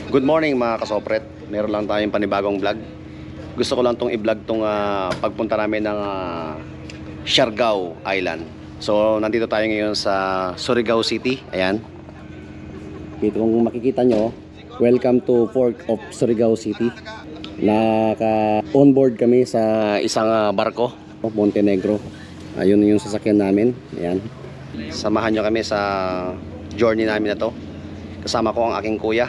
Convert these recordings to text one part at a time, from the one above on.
Good morning mga kasopret. Meron lang tayong panibagong vlog. Gusto ko lang tong i-vlog tong pagpunta namin ng Siargao Island. So nandito tayo ngayon sa Surigao City. Ayan. Dito kung makikita nyo, welcome to Port of Surigao City. Naka-onboard kami sa isang barko, Montenegro. Ayun yung sasakyan namin. Ayan. Samahan nyo kami sa journey namin na to. Kasama ko ang aking kuya.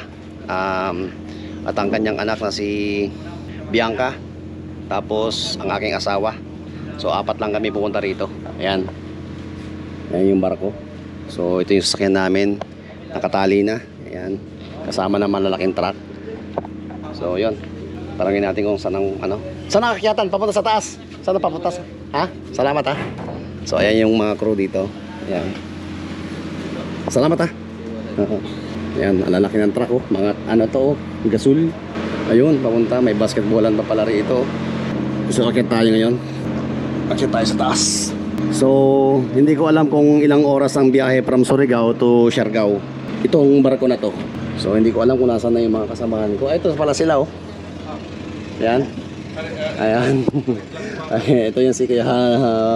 At ang kanyang anak na si Bianca, tapos ang aking asawa. So apat lang kami pupunta rito. Ayan. Ayan yung barko. So ito yung sasakyan namin. Nakatali na. Ayan. Kasama naman lalaking truck. So yun. Tarangin natin kung saan ang saan nakakyatan? Papunta sa taas. Saan na papunta? Ha? Salamat ha. So ayan yung mga crew dito. Ayan. Salamat ha. Ayan, ang lalaki ng truck, oh. Mga gasol. Ayun, papunta, may basketballan pa pala rito. Gusto akit tayo ngayon. Akit tayo sa taas. So, hindi ko alam kung ilang oras ang biyahe from Surigao to Siargao, itong barko na to. So, hindi ko alam kung nasaan na yung mga kasamahan ko. Ito pala sila, oh. Ayan. Ayan. Ito yung si Kuya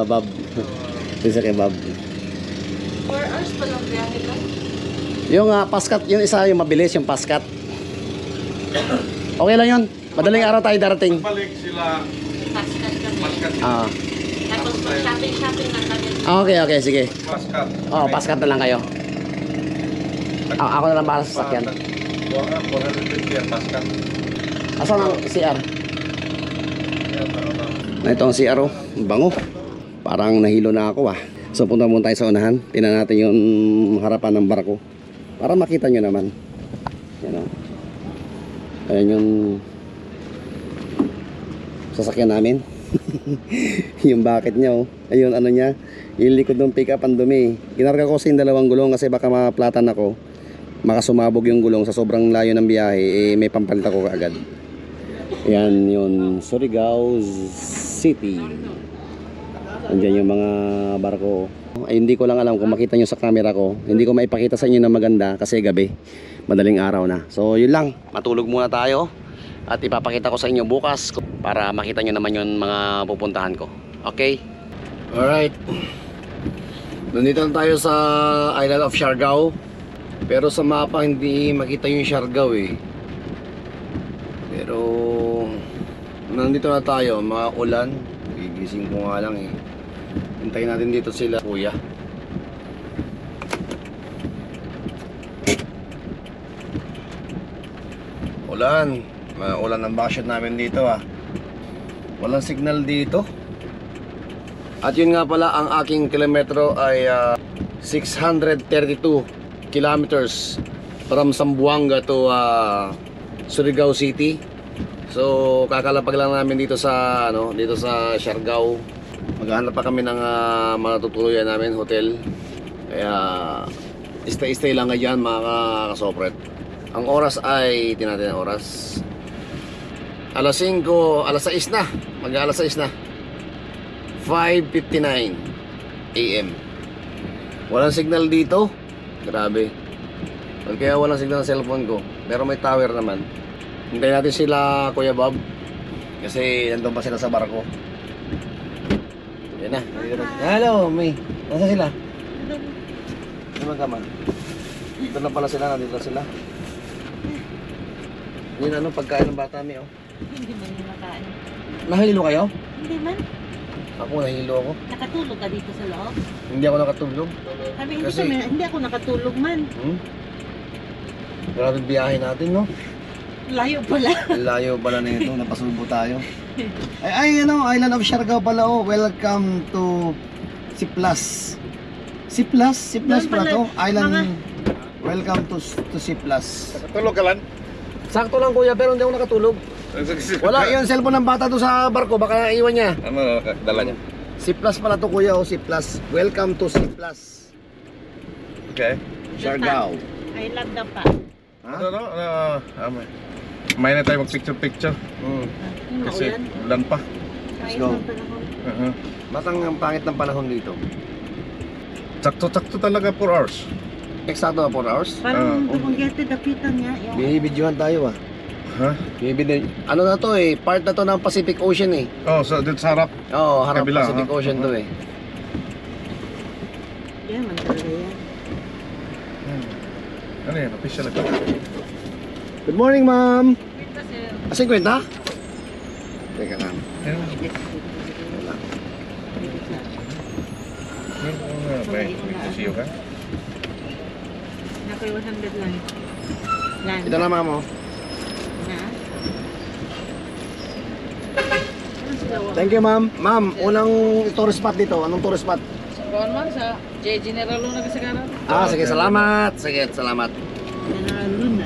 Bob. Ito yung si Kuya Bob. 4 hours pa lang biyahe lang. Yung paskat, yung isa yung mabilis, yung paskat. Okay lang yun. Madaling araw tayo darating. Balik sila. Paskat kami. Paskat. Tapos shopping lang kami. Okay, sige. Paskat. Paskat na lang kayo. Ako na lang para sa sasakyan. 450 ang paskat. Asan ang CR? Ito ang CR, oh. Bango. Parang nahilo na ako, ah. So punta muna tayo sa unahan. Tingnan natin yung harapan ng barko para makita nyo naman. Yan, oh. Ayan yung sasakyan namin. Yung bucket nya, oh. Ayun niya, yung likod ng pickup ang dumi. Ginarga ko sa dalawang gulong kasi baka maplatan ako, makasumabog yung gulong sa sobrang layo ng biyahe. May pampalit ako agad. Yan yun, Surigao City. Andiyan yung mga barko. Ay, hindi ko lang alam kung makita nyo sa camera ko. Hindi ko maipakita sa inyo na maganda kasi gabi, madaling araw na. So yun lang, matulog muna tayo at ipapakita ko sa inyo bukas para makita nyo naman yung mga pupuntahan ko. Okay? Alright, nandito na tayo sa Island of Siargao. Pero sa mapa hindi makita yung Siargao eh. Pero nandito na tayo, mga ulan. Gigising ko nga lang eh. Hintayin natin dito sila kuya. Ulan. Ulan ang bakasyon namin dito ah. Walang signal dito. At yun nga pala, ang aking kilometro ay 632 kilometers from Zamboanga to Surigao City. So kakalapag lang namin dito sa dito sa Siargao. Maghahanap pa kami ng matutuluyan namin hotel. Kaya stay lang ngayon mga kasopret. Ang oras ay tinatin ang oras. Alas 5, alas 6 na. Mag-alas 6 na. 5:59 AM. Walang signal dito. Grabe. Kaya walang signal sa cellphone ko. Pero may tower naman. Hintayin natin sila Kuya Bob kasi nandun pa sila sa barko. Yan na. Hello, May. Nasaan sila? Naman ka man. Dito na pala sila. Nandito na sila. Yun pagkain ng bata, May, oh. Hindi man yung nakain. Nahilo kayo? Hindi man. Ako, nahilo ako. Nakatulog ka dito sa loob? Hindi ako nakatulog. Sabi, Kasi- hindi ako nakatulog man. Grabe biyahe natin, no? Layo pala. Layo pala na ito, napasubo tayo. Island of Siargao pala, oh. Welcome to Siplas. Siplas Doon pala to. pala, Island. Welcome to Siplas. Tulog ka lang. Sakto lang kuya, pero hindi ako nakatulog. Wala yung cellphone ng bata to sa barko, baka naiwan niya. Ano dala niya? Siplas pala to kuya, oh. Siplas. Welcome to Siplas. Okay. Siargao. I love the pa. Ha? May na tayo mag-picture. Kasi Maulan. ulan pa. Ayos go. ng panahon. Matang ang pangit ng panahon dito. Sakto-sakto talaga 4 hours. Eksakto 4 hours? Parang dumagetid dapitan niya. Yung Binibidyohan tayo Ha? Ano na to eh, part na to ng Pacific Ocean eh. Oh, so dito sa harap. Oo, harap Kabila, Pacific ha? Ocean to eh. yan, man talaga yan. Ano yan? Official ito. Good morning, ma'am. 50? Teka lang. Yan. Wala. May siyo ka? Nakoy 100 lang. Land. Ito na, ma'am oh. Na? Ano sila wa? Thank you, ma'am. Ma'am, unang tourist spot dito. Anong tourist spot? Kuan man sa J General Luna kasi karon. Sige, salamat. Sige, salamat. General Luna.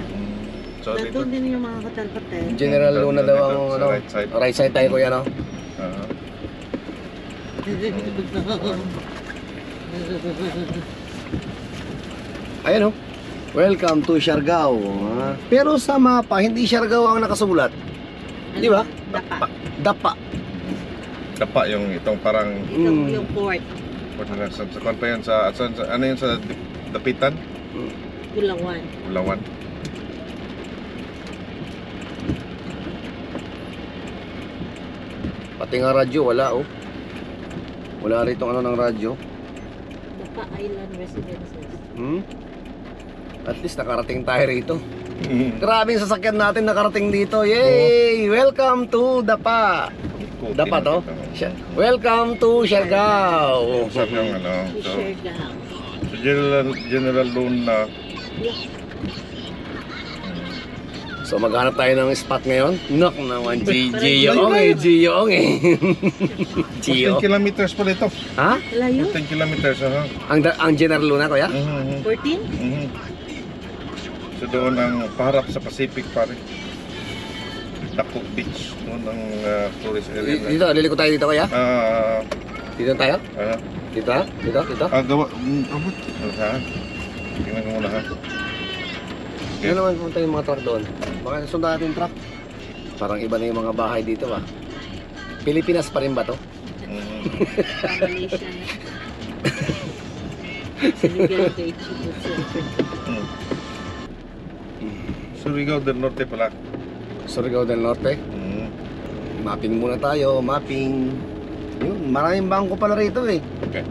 So dito. Nandun din yung mga hotel-hotel. General Luna daw ang Sa ano. right side. Right side tayo, kuya, no? Ayan oh. Welcome to Siargao. Pero sa mapa, hindi Siargao ang nakasulat. Di ba? Dapa. Dapa. Dapa yung itong parang Ito yung port. sa kwan pa yan sa ano yun sa Dapitan? Kulawan. Ulawan. Pati nga radyo, wala oh. Wala rito ano ng radyo. Dapa Island Residences. At least nakarating tayo rito. Grabing sasakyan natin nakarating dito. Yay! Welcome to Dapa. Dapa to? Welcome to Siargao. Sa yung ano. So, Siargao. so General Luna. So maghanap tayo ng spot ngayon. Knock naman, Gio Ong eh. 10 kilometers pala ito. Ha? Layo? 10 kilometers, aha. Ang General Luna, kuya? 14? So doon ang paharap sa Pacific pare. Dakuk Beach. Doon ang tourist area. Dito, liliko tayo dito, kuya? Dito tayo? Dito? Gawa. Abot. Saan? Tingnan ko muna ha. Ano naman punta yung mga truck doon? Baka sundan natin yung truck. Parang iba na yung mga bahay dito ah. Pilipinas pa rin ba to? Sa Malaysia na. Sinigang kay Chico Silver. Surigao del Norte pala. Surigao del Norte. Mapping muna tayo, mapping. Yun, maraming bangko pala rito eh. Okay.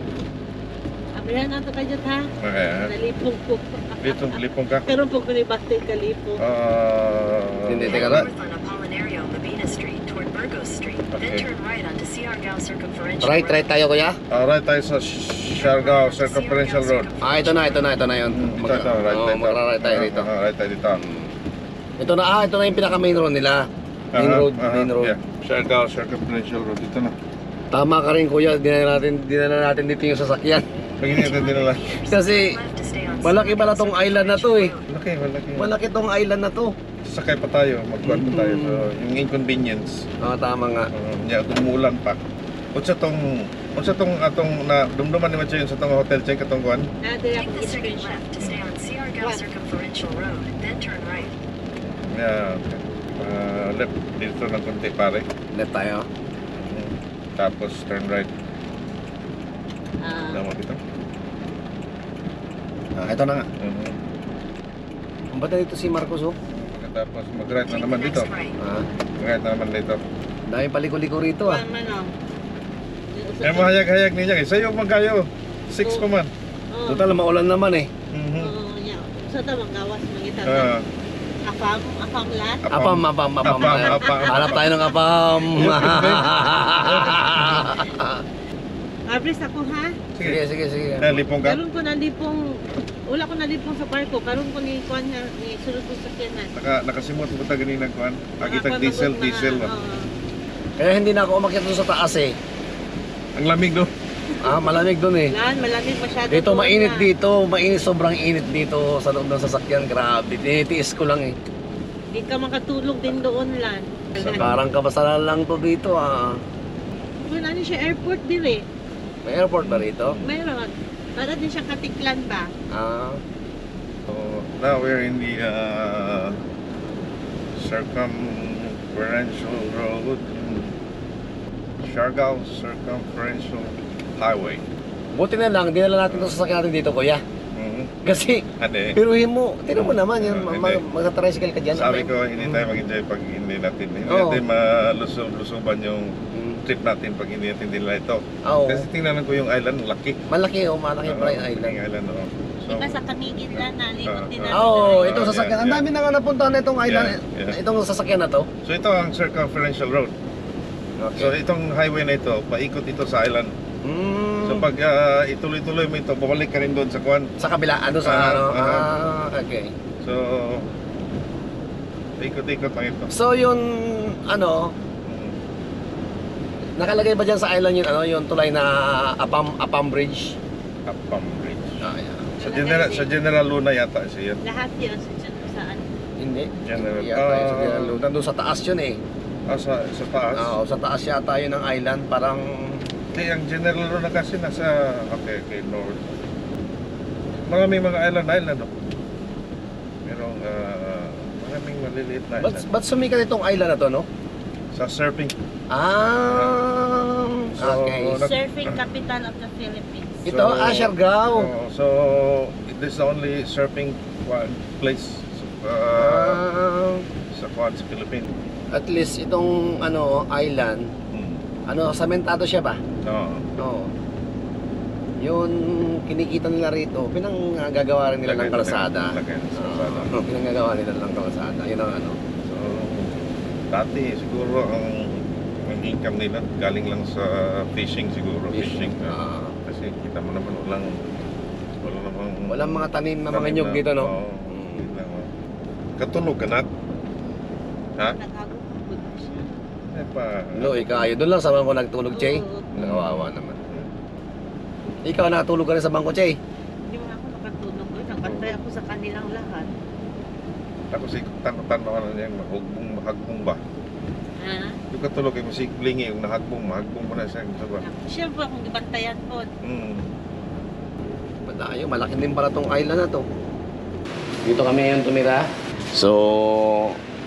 Abrihan nato kayo ha. Okay. Nalipong ko. Lipong ka. Pero pag kunibastay kalipong. Hindi, teka lang. North on Apolinario, Labina Street toward Burgos Street, Okay. then turn right onto Siargao Circumferential Right Road. tayo kuya. Right tayo sa Siargao Circumferential Road. Ito na yun. Magra-right tayo rito. Right tayo dito. Ito na yung pinaka-main road nila. Main road. Yeah. Siargao Circumferential Road. Dito na. Tama ka rin kuya, dinala natin dito yung sasakyan. Paginitin din nila. Kasi Left to stay on malaki pala tong island na to eh. Malaki. Malaki tong island na to. Sakay pa tayo, magkuhan pa tayo. So, yung inconvenience, Tama nga. dumulan pa. Unsa tong atong na dumduman ni Macho yun sa tong hotel check atong kuan? Dire Take ako the second screenshot. left to stay on Siargao What? Circumferential Road, then turn right. Yeah, okay. Left dito ng konti pare. Left tayo. Tapos turn right. Ah, Tama dito. Ito na nga. Ang bata dito si Marcos oh. Tapos mag-right na Take naman the dito. next right. Mag-right na naman dito. Dahil paliko-liko rito ah. kuwan man oh. Eh mahayag-hayag niya. Sa'yo magayo. 6 pa man. Oh. Total maulan naman eh. Oo, yeah. Sa tamang gawas mangita. Ah, Afam lat. Apam. Apam. Hanap tayo ng apam. Abris ako ha. Sige. Lipong ka. Karon ko nalipong wala ko nalipong sa barko. Karon ko ni kuan nga ni sulod ko sa sakyanan. Nakasimot mo ta ganina kuan. Agitag diesel. Kaya hindi na ako umakyat doon sa taas eh. Ang lamig do. Malamig doon eh. Malamig masyado. Dito doon mainit na. dito, sobrang init dito sa loob ng sasakyan. Grabe, tinitiis ko lang eh. Di ka makatulog din doon lan. Parang kabasalan lang to dito ah. Kung ano siya airport din eh. May airport ba rito? Mayroon. Para din siya katiklan ba? So now we're in the Circumferential Road. Siargao Circumferential Highway. Buti na lang, dinala natin itong sasakyan natin dito kuya. Mhm. Kasi, Ano eh. piruhin mo, tinan mo naman, yan, Hindi. mag-tricycle ka dyan. Sabi ko, hindi tayo mag-enjoy pag hindi natin. Hindi Oo. natin malusob-lusoban yung Mm. trip natin pag hindi natin nila ito. Oo. Kasi tingnan ko yung island, laki. Malaki malaki pa yung island. Yung island, oo. So, Diba sa Kamigin lang, nalibot din namin. Oo, Ah, itong sasakyan. Ang yeah. dami na nga napuntahan na itong island, Yeah. itong sasakyan na to. so ito ang circumferential road. So itong highway na ito, paikot ito sa island. Mm. So pag ituloy-tuloy mo ito, babalik ka rin doon sa kuwan. Sa kabila, ano sa Ah, ano? ah. Okay. So, ikot-ikot lang ito. So yun, ano, nakalagay ba dyan sa island yun, ano, yung tulay na Apam Bridge? Apam Bridge. Ah, yeah. Sa General Luna yata siya. Lahat yun saan. Hindi. General. Yata yun sa General Luna. Doon sa taas yun eh. Sa taas. Oo, sa taas yata yun ng island, parang... Hindi, ang General Luna kasi nasa, okay, north. Maraming mga island, no? Merong, maraming maliliit na island. Ba't sumikat itong island na to, no? Sa surfing. Ah, So, okay. Surfing capital of the Philippines. Ito, Siargao. So, this is the only surfing place sa Philippines. At least itong ano island, ano, samentado siya ba? No. Oo. Yung kinikita nila rito, pinanggagawa rin nila ng kalsada. Lagay ng kalsada. Oo, pinanggagawa nila ng kalsada. Yun ang ano. So, dati siguro ang income nila galing lang sa fishing siguro. Fishing. Kasi kita mo naman Walang mga tanim na mga nyug dito, no? Oo. Katulog ka na? Ha? Nagagupagod siya. Eh pa. Loy, kayo. Doon lang sa bangko nagtulog, Che. Oo. Nakawawa naman. Ikaw nakatulog ka rin sa bangko, Che. Hindi mo ako nakatulog. Nakantay ako sa kanilang lahat. Tapos tanong na niya, mahagbong ba? Ha? Yung katulog ay masikling yung mahagbong mo na siya. Diba? Siyempre akong gibantayan po. Malayo, malaki din pala tong island na to. Dito kami ngayon tumira. So,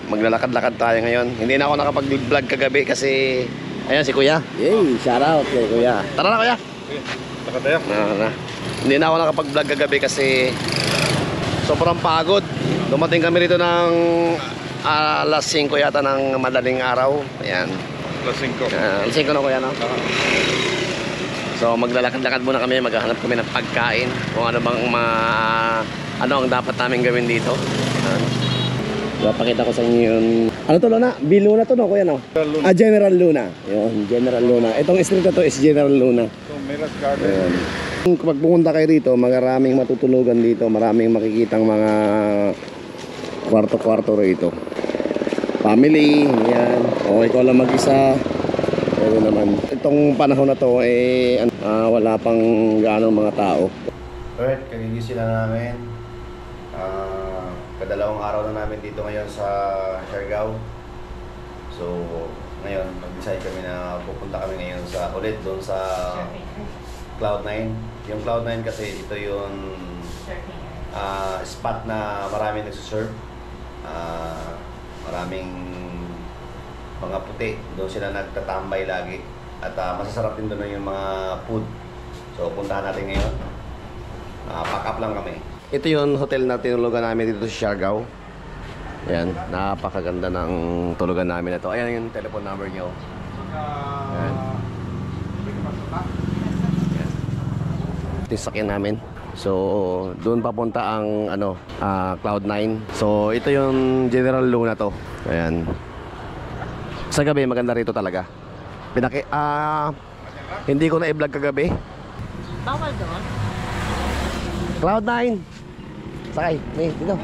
maglalakad-lakad tayo ngayon. Hindi na ako nakapag-vlog kagabi kasi... Ayan si Kuya. Yay, shout out kay Kuya. Tara na, Kuya. Okay, lakad tayo. Na. Hindi na ako nakapag-vlog kagabi kasi sobrang pagod. Dumating kami rito ng alas 5 yata ng madaling araw. Ayan. Alas 5. Alas 5 na, Kuya, no? So maglalakad-lakad muna kami, maghahanap kami ng pagkain, kung ano bang ano ang dapat namin gawin dito. Papakita ko sa inyo yung... Ano to, Luna? B-Luna to, no, Kuya, no? General Luna. Yun, General Luna. Itong street na to is General Luna. So, Miras Garden. Ayan. Kung pupunta kayo dito, maraming matutulugan dito, maraming makikitang mga kwarto-kwarto rito. Family, yan. O ikaw lang mag-isa. Pwede naman. Itong panahon na to, wala pang gaano mga tao. Alright, kagigising na namin. Kadalawang araw na namin dito ngayon sa Siargao. So, ngayon, mag-decide kami na pupunta kami ngayon ulit doon sa Cloud9. Yung Cloud9 kasi ito yung spot na maraming nagsusurf. Maraming mga puti. Doon sila nagtatambay lagi. At masasarap din doon yung mga food. So, puntahan natin ngayon. Pack up lang kami. Ito yung hotel na tinulugan namin dito sa Siargao. Ayan, napakaganda ng tulugan namin ito. Ayan yung telephone number nyo. Ayan. Ito yung sakyan namin. So, doon papunta ang Cloud9. So, ito yung General Luna to. Ayan. Sa gabi, maganda rito talaga. Hindi ko na i-vlog kagabi. Bawal doon? Cloud9. Sakay. Dito.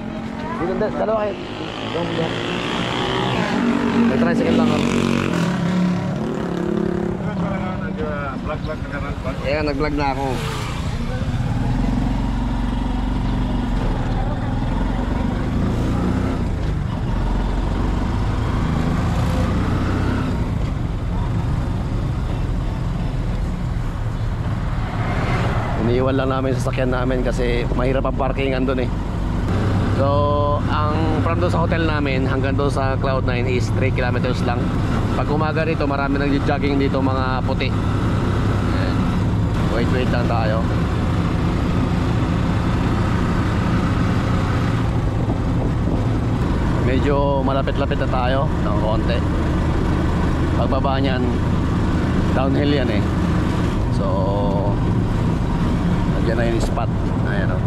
Dalawa kayo. Nag-tricycle lang ako. Vlog-vlog ka na. Kaya nag-vlog na ako. Iniiwan lang namin sa sasakyan namin kasi mahirap ang parkingan doon eh. So, from doon sa hotel namin hanggang doon sa Cloud9 is 3 kilometers lang. Pag umaga rito, marami nag-jogging dito mga puti. Ayan. Wait lang tayo. Medyo malapit-lapit na tayo ng konti. Pagbaba niyan, downhill yan eh. So nandiyan na yung spot. Ayan o.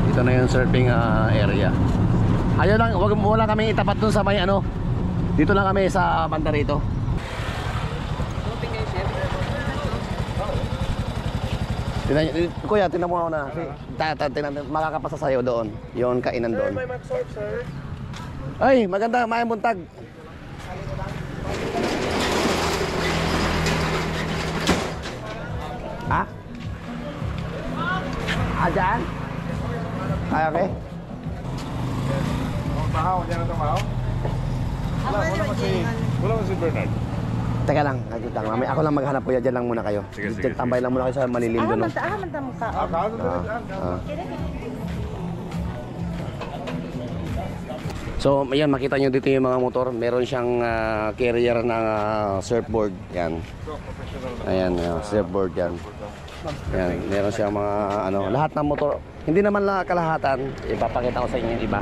Ito na yung surfing area. Ayaw lang, wala kami itapat dun sa may ano. Dito lang kami sa banda rito. Kuya, tinan mo ako na. Makakapasa sa'yo doon. Yung kainan doon. May mag-surf, sir. Ay, maganda, mayang buntag. Ha? Dyan? Ay, okay. Bahaw, diyan na tumahaw. Wala mo si Bernard. Teka lang, mamaya ako lang maghanap kuya, dyan lang muna kayo. Sige. Tambay lang muna kayo sa malilim doon. manta mo ka. Kaano na So, ayan, makita nyo dito yung mga motor. Meron siyang carrier ng surfboard. Yan. Ayan, surfboard yan. Yan, meron siyang mga ano, lahat ng motor. Hindi naman lang kalahatan. Ipapakita ko sa inyo yung iba.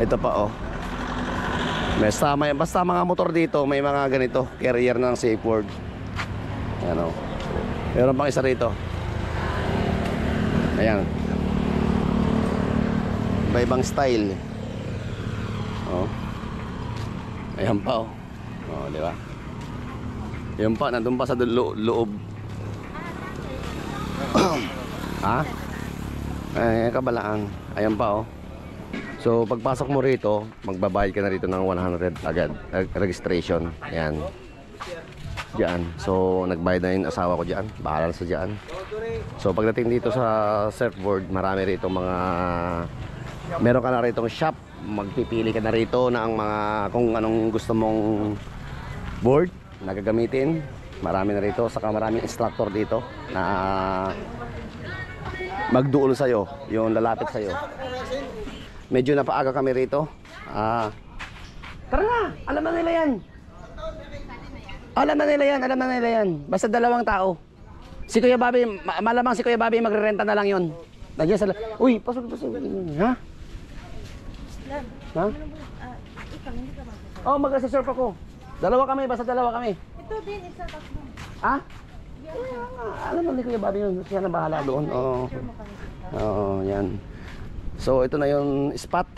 Ito pa oh. Basta mga motor dito, may mga ganito, carrier ng surfboard. Ayan oh. Meron pang isa rito. Ayan. Iba-ibang style. Oh. Ayan pa oh. Oh, di ba? Ayan pa, nandun pa sa loob. Ha? Ay, kabalaan. Ayan pa oh. So pagpasok mo rito, magbabayad ka na rito ng 100 agad registration. Ayan. Diyan. So nagbayad na yung asawa ko diyan. Bahala sa diyan. So pagdating dito sa surfboard, marami rito mga meron ka na rito shop. Magpipili ka na rito ng mga kung anong gusto mong board na gagamitin. Marami na rito, saka maraming instructor dito na magduol sa'yo, yung lalapit sa'yo. Medyo napaaga kami rito. Tara na, alam na nila yan. Alam na nila yan. Basta dalawang tao. Si Kuya Bobby, malamang si Kuya Bobby magrerenta na lang yun. Nandiyan sa... Uy, pasok. Ha? Ha? Oh, mag-surf ako. Dalawa kami, basta dalawa kami. Ito din, isa tatlo. Ha? Alam mo ni Kuya Bobby yun, siya na bahala doon. Oo, yan. So ito na yung spot.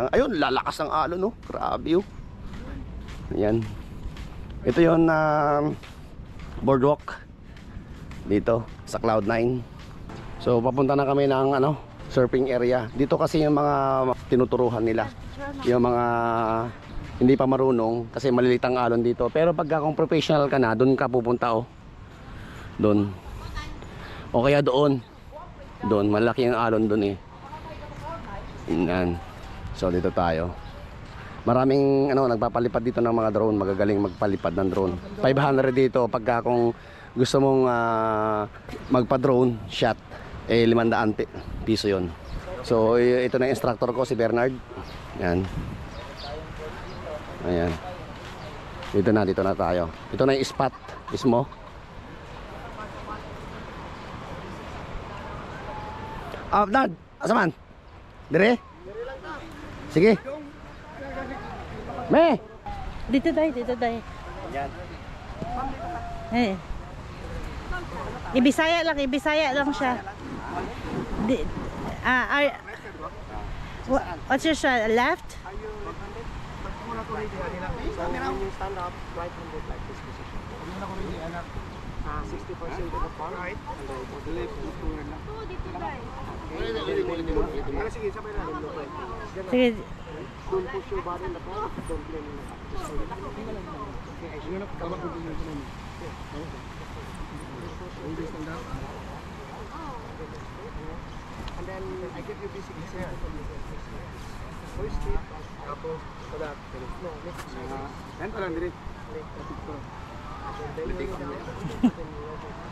Ayun, lalakas ng alon, no? Grabe, oh. Yan. Ito yung boardwalk dito sa Cloud9. So papunta na kami ng surfing area. Dito kasi yung mga tinuturuhan nila. Yung mga hindi pa marunong kasi malilit ang alon dito. Pero pagka kung professional ka na, doon ka pupunta oh. Doon. O kaya doon. Doon, malaki ang alon doon eh. Yan. So dito tayo. Maraming nagpapalipad dito ng mga drone, magagaling magpalipad ng drone. 500 dito pagka kung gusto mong magpa-drone shot, 500 piso 'yon. So ito na yung instructor ko, si Bernard. Yan. Ayan. Dito na tayo. Ito na yung spot mismo. Dad, asaman? Dire? Sige. Me! Dito tayo. Yan. Eh. Ibisaya lang siya. What's your shot? Left? Stand up, right handed like this position. 60% to the far right, and then to the left, turn lang. Sige, sabay na. Sige. Don't push your body in the front, don't blame in the back. Okay, I should come up with you. Stand up. And then I give you basic exercise. First step, tapos sadat. No, next exercise. Yan pa lang, direct. Liting ko.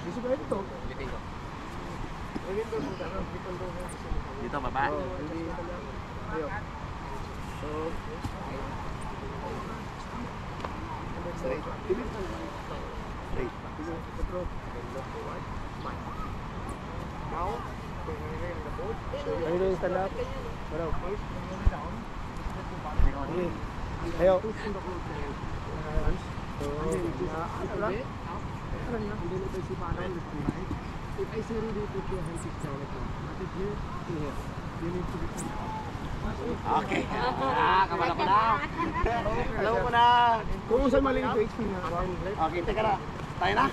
Gusto ba ito? Liting ko. Dito, baba? Ayo. So, straight. straight. Otro, then left to right, smile. Now, when you're in the boat, are you doing stand up? Pero first, when you're down, step to bottom. Okay. Ayo. So, ano lang? Hindi na tayo si Paano, left to right. If I say really put your hands is down, but if here, to here, you need to be okay. Kabala ko na. Alam mo na. Kung saan mali ito, HP na. Okay, teka na. Tayo na.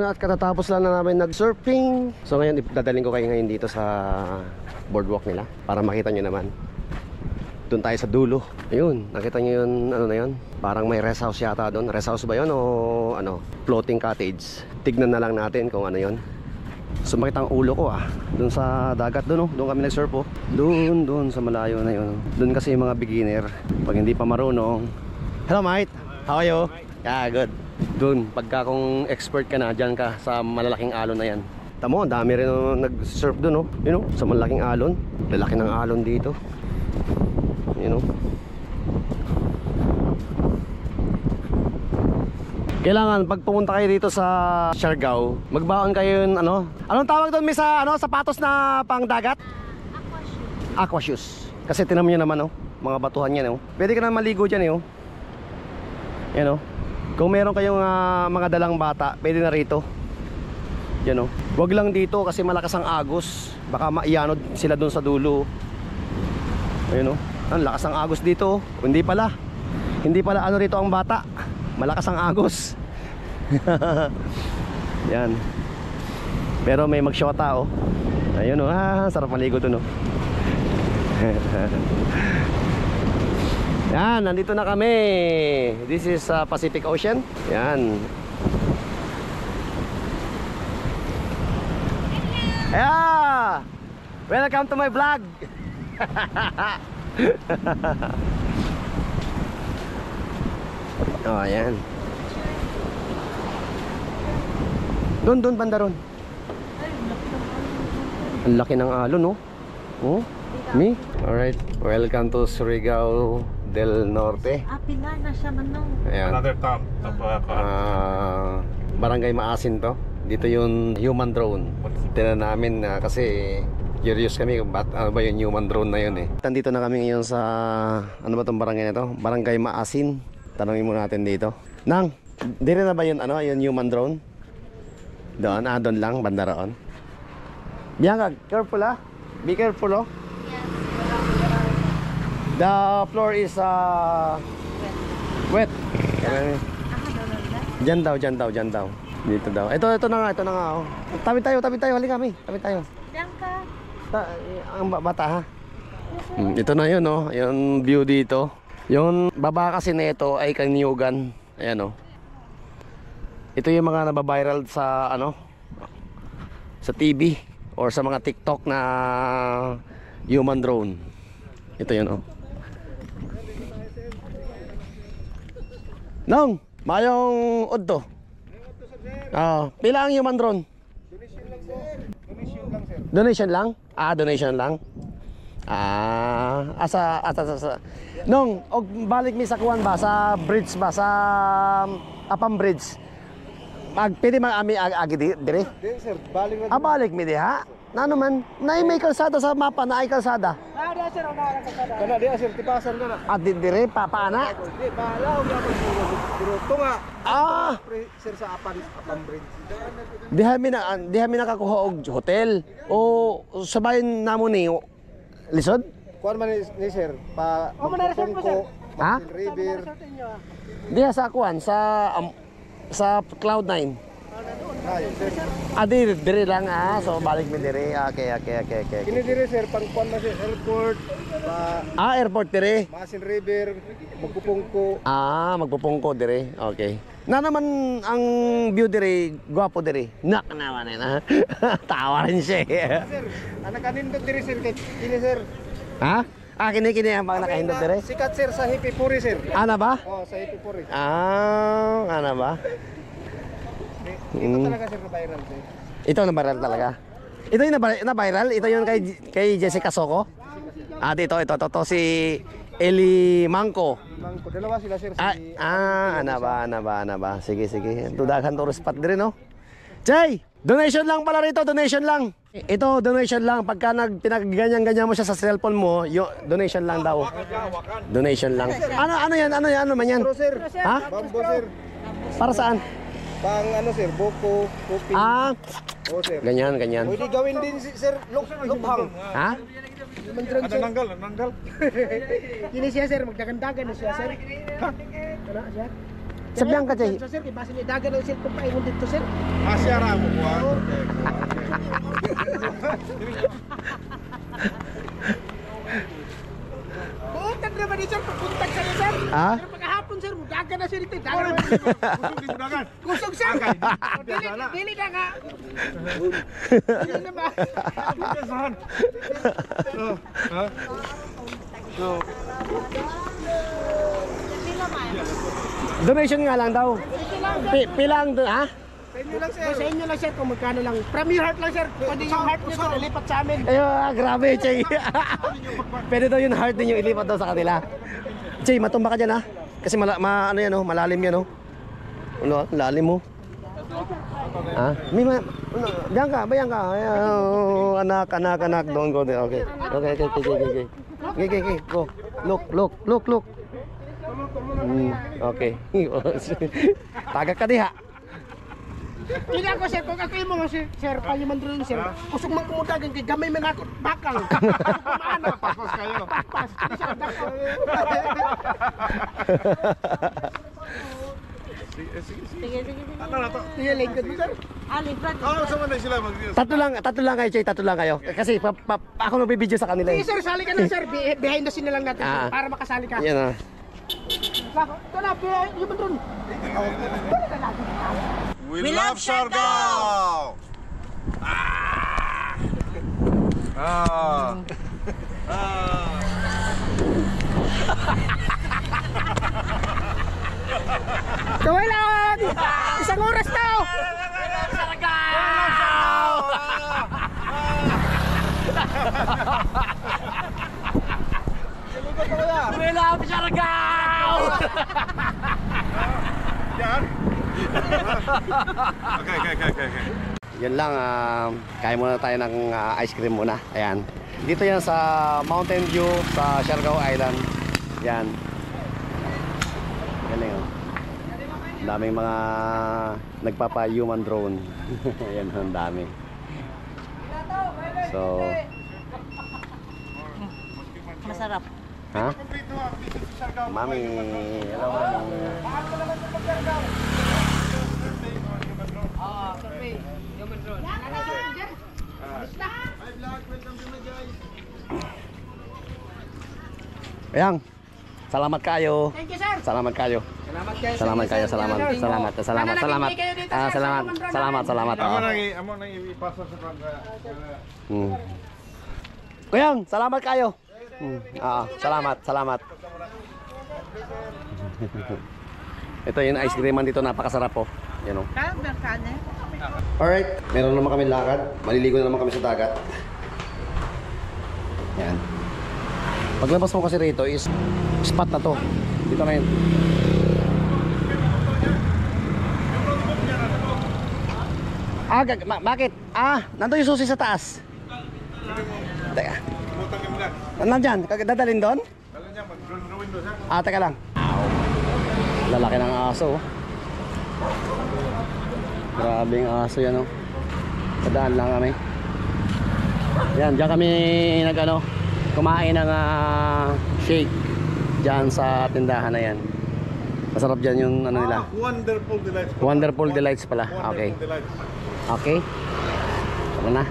At katatapos lang na namin nag-surfing. So ngayon, dadaling ko kayo ngayon dito sa boardwalk nila para makita nyo naman. Doon tayo sa dulo. Ayun, nakita nyo yun, ano na yun? Parang may rest house yata doon. Rest house ba yun o ano? Floating cottage. Tignan na lang natin kung ano yun. Sumakit ang ulo ko doon sa dagat doon, doon kami nag-surf doon sa malayo na yun. Doon kasi yung mga beginner, pag hindi pa marunong. Hello mate, how are you? Yeah, good. Doon, pagka kung expert ka na, dyan ka sa malalaking alon na yan. Tamo, dami rin nag-surf doon, you know, sa malalaking alon. Lalaki ng alon dito, you know. Kailangan pag pumunta kayo dito sa Siargao, magbaon kayo yung ano. Anong tawag doon, may sa ano, sapatos na pang dagat? Aqua shoes. Kasi tinamo niyo naman mga batuhan yan Pwede ka na maligo diyan Yan Kung meron kayong mga dalang bata, pwede na rito. Yan Wag lang dito kasi malakas ang agos. Baka maiyanod sila doon sa dulo. Ayun ang lakas ang agos dito. Hindi pala ano rito ang bata. Malakas ang agos. Yan. Pero may magsyota Ayun sarap maligo doon Yan, nandito na kami. This is Pacific Ocean. Yan. Yeah! Welcome to my vlog. Oh, ayan. Doon banda ron. Ang laki ng alon me. Alright, welcome to Surigao del Norte. Pinar na siya man Ayan. Another top of Barangay Maasin to. Dito yung human drone. Tingnan namin kasi curious kami kung ano ba yung human drone na yun Nandito na kami ngayon sa ano ba tong barangay na to? Barangay Maasin. Tanungin muna natin dito. Nang, dire na ba yun yung human drone? Doon, doon lang, banda roon. Bianca, careful Be careful The floor is wet. Diyan daw. Dito daw. Ito na nga Tabi tayo, halika kami. Tabi tayo. Bianca. Ang bata Ito na yun yung view dito. Yung baba kasi nito ay Kanyugan. Ayan Ito yung mga nababiral sa sa TV or sa mga TikTok na human drone. Ito yun Nong, mayong udto. Pila ang human drone? Donation lang? Donation lang. Asa Nong, balik mi sa kuwan ba sa bridge ba sa Apam Bridge. Pwede mag-ami agi dire? Di sir, balik na. Balik mi diha. Nano man, may kalsada sa mapa na ay kalsada. Di sir, kana di sir, tipasan kana. Dire paana. Di balaw ya ko diretso nga. Sir sa Apam Bridge. Diha mi nakakuha og hotel o sabayin namo ni lisod? Kuan man ni sir, pa Pungko, River. Diha sa kuan sa Cloud9. Dire lang so balik mi dire. Okay. Kini dire sir, pangkuan na sir, airport, Airport dire. Masin River, magpupungko. Magpupungko dire. Okay. Na naman ang view dire, gwapo dire. Nak naman na. Tawa rin siya. Sir, anak kanindot dire sir, kini sir. Ha? Kini ang mga nakahindot dire. Sikat sir sa Hippie Puri sir. Ana ba? Oh, sa Hippie Puri. Ana ba? Ito talaga sir na viral sir. Ito na viral talaga. Ito yung na viral. Ito yung kay Jessica Soco. Ito si Eli Mangko. Mangko, dalawa sila sir. Ana ba. Sige. Dudagan tourist spot dire no. Jay, donation lang pala rito, donation lang. Ito donation lang pagka pinagganyan-ganyan mo siya sa cellphone mo, donation lang daw. Donation lang. Ano yan? Ano man yan? Sir, Ha? bambo sir. Para saan? Pang ano sir, buko, kopi. Oh sir. Ganyan. Pwede gawin din sir, luphang. Ha? Nanggal. Kini siya sir, magdagandagan na siya sir. Ha? Ano siya? Sabihan ka, Jay. Sir, kay base ni dagan ang cellphone pa ingon dito sir. Asya ra mo kuha. Buntag na ba ni sir? Pagbuntag sa'yo sir? Ha? Pero pagkahapon sir, dagan na siya dito. Dagan na Kusog sir. Dili na nga. Dili na ba? Donation nga lang daw. Pilang ha? Sa inyo lang sir. Sa inyo lang sir kung magkano lang. From your heart lang sir. Pwede yung heart niyo sir, ilipat sa amin. Grabe, Chay. Pwede daw yung heart ninyo ilipat daw sa kanila. Chay, matumba ka dyan ha? Kasi ano yan, malalim yan. Ano, lalim mo. Ha? Diyan ka, bayan ka. Anak. Don't go there. Okay. Okay. Go. Look. Okay. Tagak ka diha. Hindi ako sir, kung ako yung mga sir, panyuman rin sir. Kusog man kumudagan kay gamay man ako bakal. Kumaana. Paspas kayo. Paspas. Sige. Ano na to? Sige, lingkod mo sir. Librad. Sama na sila mag Tatlo lang kayo, Chay. Tatlo lang kayo. Kasi ako magbibideo sa kanila. Sige sir, sali ka na sir. Behind the scene na lang natin sir, para makasali ka. Yan Ito na, yung man ron. We love Siargao! Gawin lang! Isang oras na! We love Siargao! Yan? Okay. Yan lang, kain muna tayo ng ice cream muna. Ayan. Dito yan sa Mountain View sa Siargao Island. Yan. Galing oh. Daming mga nagpapa-human drone. Ayan, ang dami. So, Masarap. ha? Mami, hello mami. Ayan. Salamat kayo. Thank you sir! Salamat kayo. Salamat kayo. Salamat. Amo nang ipasa sa kanila. Kuyang, salamat kayo. Salamat. Ito yung ice cream dito, napakasarap po. Yan oh. Kaya berkane. Alright, meron naman kami lakad. Maliligo na naman kami sa dagat. Yan. Paglabas mo kasi rito is spot na to. Dito na yun. Bakit? Nandun yung susi sa taas. Teka. Nandyan, dadalhin doon? Kala niya mag-drone doon siya. Teka lang. Lalaki ng aso. Grabing aso yan oh. Padaan lang kami. Yan, diyan kami kumain ng shake diyan sa tindahan na yan. Masarap dyan yung ano nila. Wonderful Delights. Wonderful Delights pala. Okay. Wonderful Delights. Okay. Tara na.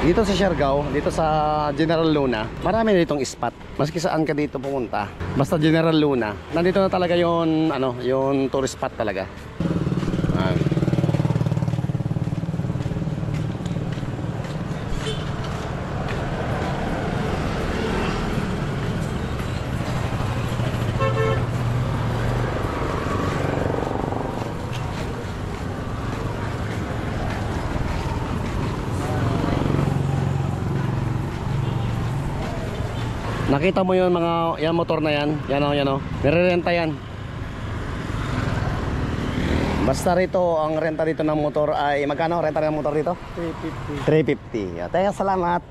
Dito sa Siargao, dito sa General Luna, marami na ditong spot. Maski saan ka dito pumunta, basta General Luna, nandito na talaga yung ano, yung tourist spot talaga. Nakita mo yung mga yan motor na yan, yan o, nirerenta yan. Basta rito, ang renta dito ng motor ay, magkano renta ng motor dito? 350. 350. Teka, salamat.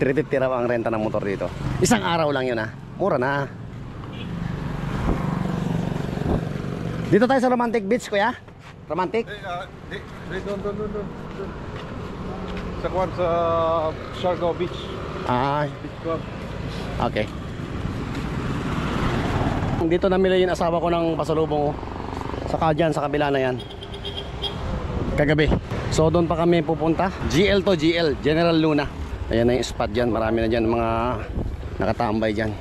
350 raw ang renta ng motor dito. Isang araw lang yun ha. Mura na. Dito tayo sa Romantic Beach, kuya. Romantic? Doon. Sa kwan sa Siargao Beach. Ah, Beach Club. okay. Dito namili yung asawa ko ng pasalubong. Saka dyan, sa kabila na yan. Kagabi. So doon pa kami pupunta. GL to GL, General Luna. Ayan na yung spot dyan. Marami na dyan mga nakatambay dyan.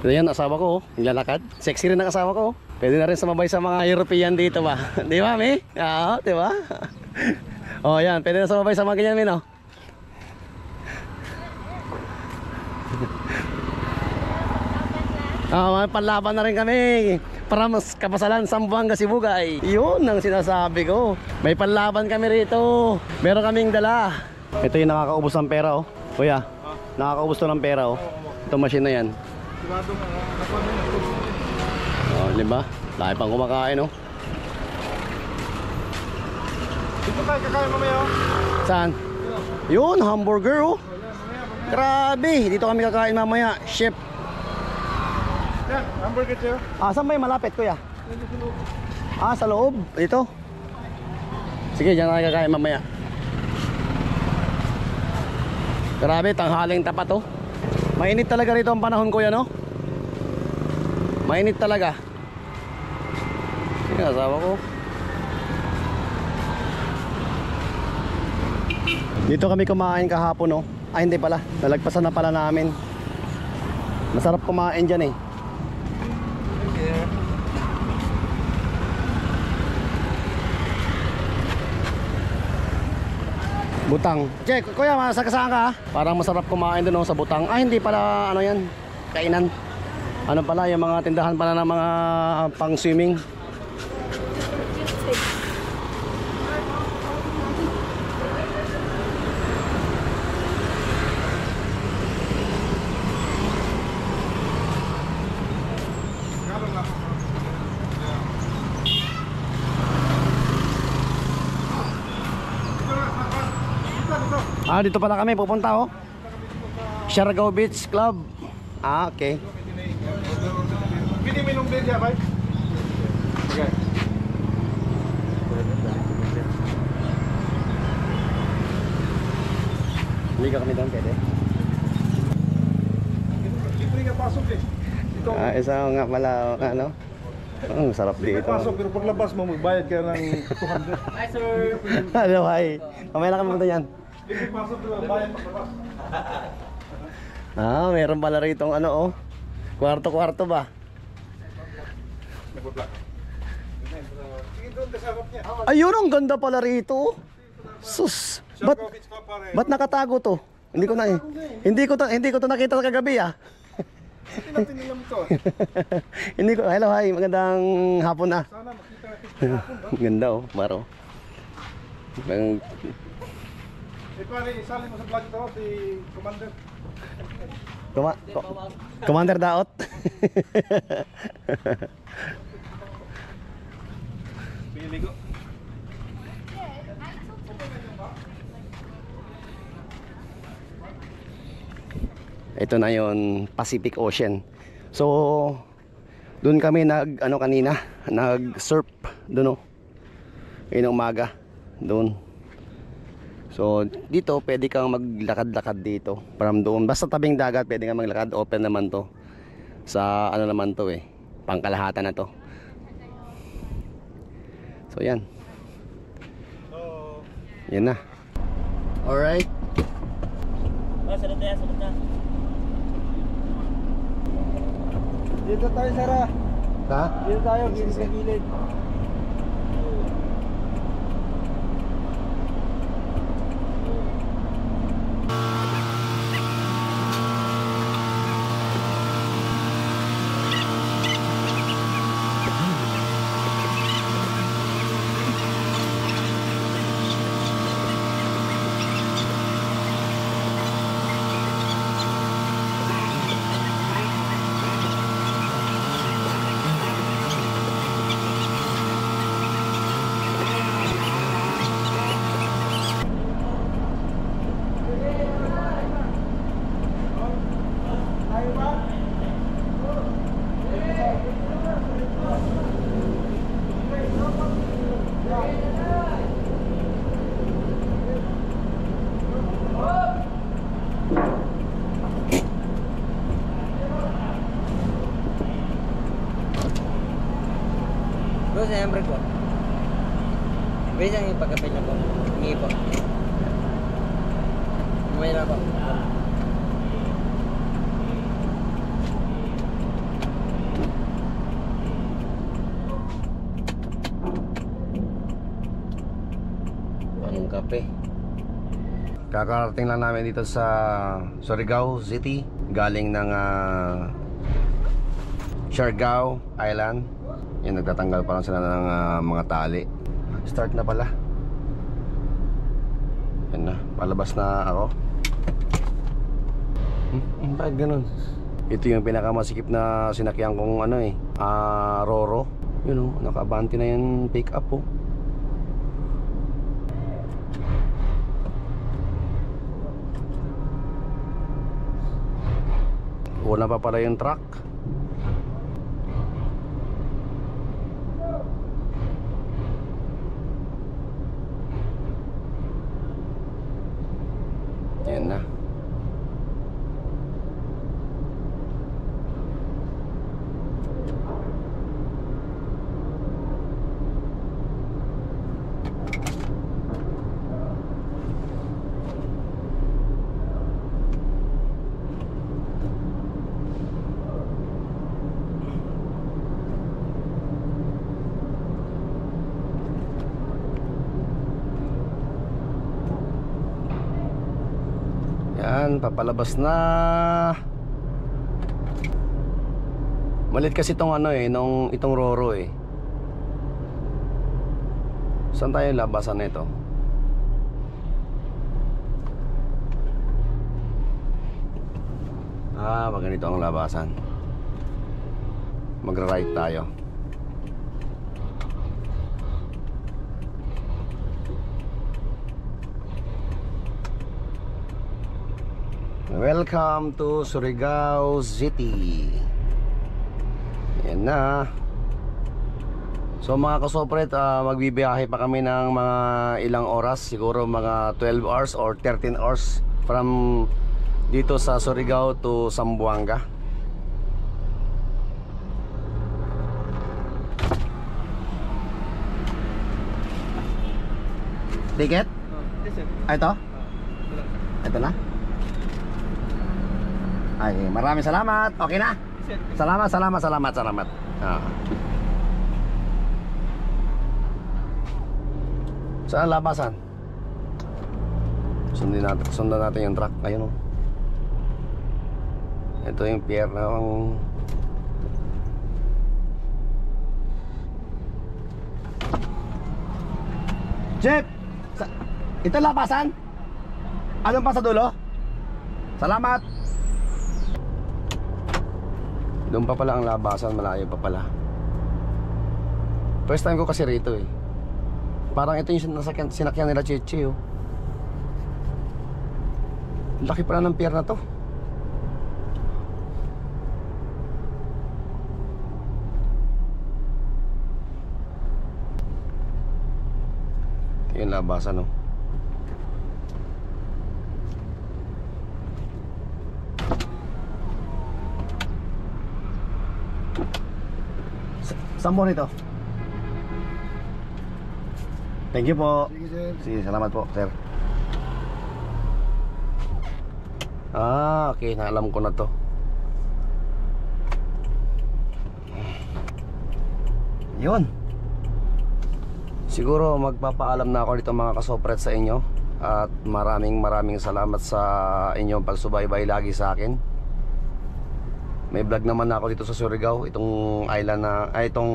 Ayan, asawa ko, nilalakad. Sexy rin ang asawa ko. Pwede na rin sumabay sa mga European dito ba? Di ba, Mi? Oo, di ba? Oh, yan. Pwede na sumabay sa mga ganyan, Mi, no? May panlaban na rin kami para mas kapasalan Sambuanga Sibugay. Yun ang sinasabi ko. May panlaban kami rito. Meron kaming dala. Ito yung nakakaubos ng pera, oh. Kuya, nakakaubos to ng pera, oh. Ito machine na yan. Oh, diba? Laki pang kumakain, oh. Dito tayo kakain mamaya, oh. Saan? Yun, hamburger, oh. Grabe, dito kami kakain mamaya. Chef. Yan, hamburger sa'yo. Saan ba yung malapit, kuya? Sa loob. Dito. Sige, dyan tayo kakain mamaya. Grabe, tanghaling tapat, oh. Mainit talaga rito ang panahon, kuya, no? Mainit talaga. Sige, asawa ko. Dito kami kumain kahapon, no? Hindi pala. Nalagpasan na pala namin. Masarap kumain dyan, eh. Butang. Che, kuya, masakasaan ka? Parang masarap kumain doon, no, sa Butang. Hindi pala, ano yan, kainan. Ano pala, yung mga tindahan pala ng mga pang-swimming. Dito pala kami pupunta, oh. Siargao Beach Club. Okay. Pili minum din siya, bay. Okay. Hindi ka kami doon, pwede? Libre ka pasok, eh. Dito. Isa nga pala, ano? Sarap Libre dito. ka pasok, pero paglabas mo, magbayad ka ng 200. Hi, sir. Hello, hi. Mamaya na kami punta yan. Libre pasok, pero bayad paglabas. Meron pala rito ano, oh. Kwarto-kwarto ba? Nagbablak. Sige doon, kasarap niya. Ayun, ang ganda pala rito. Sus. Siargao Beach Club, pare. Ba't nakatago to? Hindi ko na eh. Hindi ko to nakita kagabi, ah. Hindi natin nilam to. Hindi ko. Hello, hi. Magandang hapon, ah. Sana makita natin hapon ba? Ganda, oh. Maro. Pare, isali mo sa vlog ito, si Commander. Commander Daot. Sige, ligo. Ito na yon, Pacific Ocean. So doon kami kanina, nag-surf doon, oh. Inong umaga doon. So dito pwede kang maglakad-lakad dito from doon. Basta tabing dagat pwede kang maglakad. Open naman to. Sa ano naman to pangkalahatan na to. So yan. Yan na. Alright. Dito tayo, Sarah. Ha? Dito tayo, gilid sa gilid. Bro, siyempre po. Bisa yung pagkapit niyo po. Hindi po. May na po. Anong kape? Kakarating lang namin dito sa Surigao City. Galing ng Siargao Island. Yan, nagtatanggal pa lang sila ng mga tali. Start na pala. Yan na, palabas na ako. Bakit ganun? Ito yung pinakamasikip na sinakyan kong Roro. Yun nakabanti na yung pick up po. Una pa pala yung truck. Yan na. Yan, papalabas na. Malit kasi itong itong Roro Saan tayo labasan nito? Pag ganito ang labasan. Magra-right tayo. Welcome to Surigao City. Yan na. So mga kasopret, magbibiyahe pa kami ng mga ilang oras. Siguro mga 12 hours or 13 hours from dito sa Surigao to Zamboanga. Ticket? Ito? Ito na? Ay, maraming salamat. Okay na? Salamat. Saan labasan? Sundan natin yung truck. Ayun Ito yung pier ng Jeep! Ito labasan? Anong pa sa dulo? Salamat! Doon pa pala ang labasan, malayo pa pala. First time ko kasi rito Parang ito yung sinakyan nila Cheche Laki pala ng pier na to. Ito yung labasan Saan po nito? Thank you po. Sige, sir. Sige, salamat po, sir. Okay, naalam ko na to. Yun. Siguro magpapaalam na ako dito mga kasopret sa inyo. At maraming salamat sa inyong pagsubaybay lagi sa akin. May vlog naman ako dito sa Surigao, itong island na, itong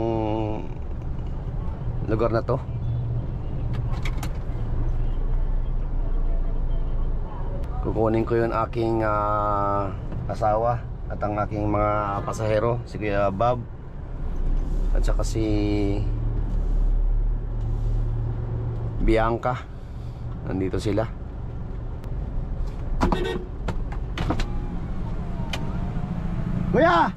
lugar na to. Kukunin ko yung aking asawa at ang aking mga pasahero, si Kuya Bob at saka si Bianca. Nandito sila. Kuya!